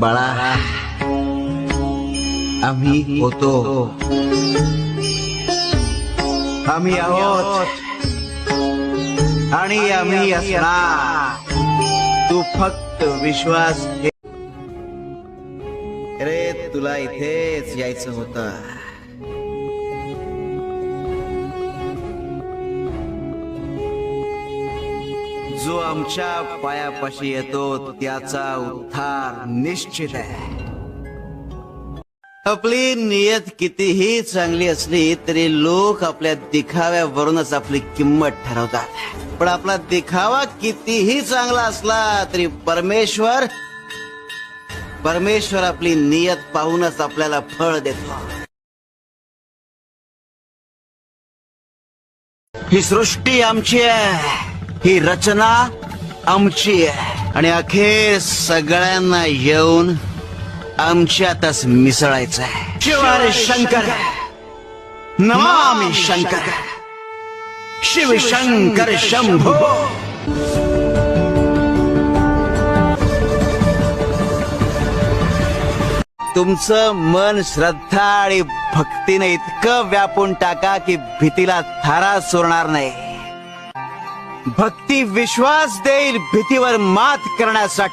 बाळा, आम्ही होतो, आम्ही आहोत आणि आम्ही असणार. तू फक्त विश्वास ठेव. रे, तुला इथेच यायचं होतं. जो आमच्या पायापाशी येतो त्याचा उद्धार निश्चित आहे. आपली नियत कितीही चांगली असली तरी लोक आपल्या दिखाव्यावरूनच आपली किंमत ठरवतात. पण आपला दिखावा कितीही चांगला असला तरी परमेश्वर आपली नियत पाहूनच आपल्याला फळ देतो. ही सृष्टी आमची आहे, ही रचना आमची आहे आणि अखेर सगळ्यांना येऊन आमच्यातच मिसळायचं आहे. शिवाय शंकर, नमामि शंकर, शिव शंकर शंभो. तुमचं मन श्रद्धा आणि भक्तीने इतकं व्यापून टाका की भीतीला थारा सोडणार नाही. भक्ती विश्वास देईल भीतीवर मात करण्यासाठी.